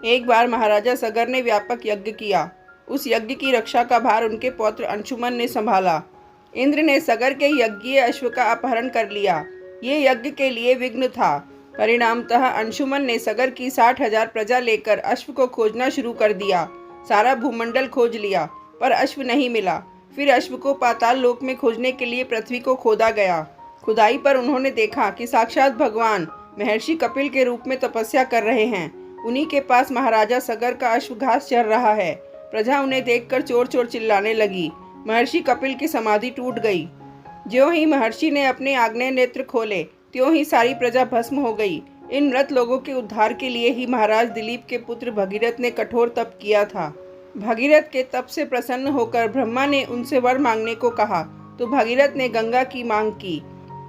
एक बार महाराजा सगर ने व्यापक यज्ञ किया। उस यज्ञ की रक्षा का भार उनके पौत्र अंशुमन ने संभाला। इंद्र ने सगर के यज्ञीय अश्व का अपहरण कर लिया। ये यज्ञ के लिए विघ्न था। परिणामतः अंशुमन ने सगर की 60,000 प्रजा लेकर अश्व को खोजना शुरू कर दिया। सारा भूमंडल खोज लिया, पर अश्व नहीं मिला। फिर अश्व को पाताल लोक में खोजने के लिए पृथ्वी को खोदा गया। खुदाई पर उन्होंने देखा कि साक्षात भगवान महर्षि कपिल के रूप में तपस्या कर रहे हैं। उन्हीं के पास महाराजा सगर का अश्व घास चर रहा है। प्रजा उन्हें देखकर चोर चोर चिल्लाने लगी। महर्षि कपिल की समाधि टूट गई। ज्यों ही महर्षि ने अपने आग्नेय नेत्र खोले, त्यों ही सारी प्रजा भस्म हो गई। इन मृत लोगों के उद्धार के लिए ही महाराज दिलीप के पुत्र भगीरथ ने कठोर तप किया था। भगीरथ के तप से प्रसन्न होकर ब्रह्मा ने उनसे वर मांगने को कहा, तो भगीरथ ने गंगा की मांग की।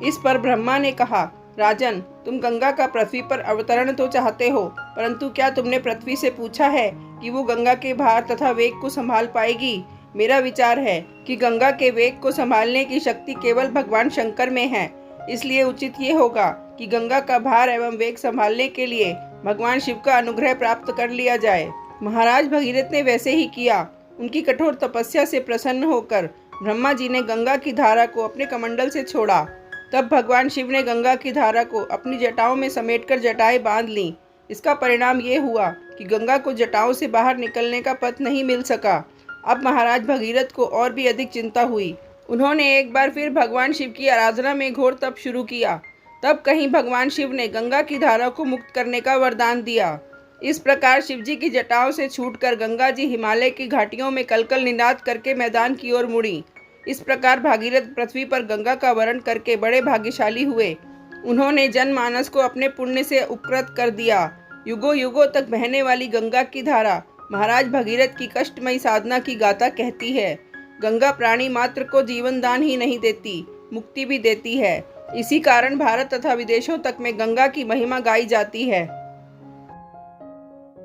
इस पर ब्रह्मा ने कहा, राजन, तुम गंगा का पृथ्वी पर अवतरण तो चाहते हो, परंतु क्या तुमने पृथ्वी से पूछा है कि वो गंगा के भार तथा वेग को संभाल पाएगी? मेरा विचार है कि गंगा के वेग को संभालने की शक्ति केवल भगवान शंकर में है। इसलिए उचित ये होगा कि गंगा का भार एवं वेग संभालने के लिए भगवान शिव का अनुग्रह प्राप्त कर लिया जाए। महाराज भगीरथ ने वैसे ही किया। उनकी कठोर तपस्या से प्रसन्न होकर ब्रह्मा जी ने गंगा की धारा को अपने कमंडल से छोड़ा। तब भगवान शिव ने गंगा की धारा को अपनी जटाओं में समेटकर जटाएं बांध लीं। इसका परिणाम ये हुआ कि गंगा को जटाओं से बाहर निकलने का पथ नहीं मिल सका। अब महाराज भगीरथ को और भी अधिक चिंता हुई। उन्होंने एक बार फिर भगवान शिव की आराधना में घोर तप शुरू किया। तब कहीं भगवान शिव ने गंगा की धारा को मुक्त करने का वरदान दिया। इस प्रकार शिवजी की जटाओं से छूटकर गंगा जी हिमालय की घाटियों में कलकल निनाद करके मैदान की ओर मुड़ी। इस प्रकार भागीरथ पृथ्वी पर गंगा का वरण करके बड़े भाग्यशाली हुए। उन्होंने जनमानस को अपने पुण्य से उपकृत कर दिया। युगों युगों तक बहने वाली गंगा की धारा महाराज भगीरथ की कष्टमयी साधना की गाथा कहती है। गंगा प्राणी मात्र को जीवन दान ही नहीं देती, मुक्ति भी देती है। इसी कारण भारत तथा विदेशों तक में गंगा की महिमा गाई जाती है।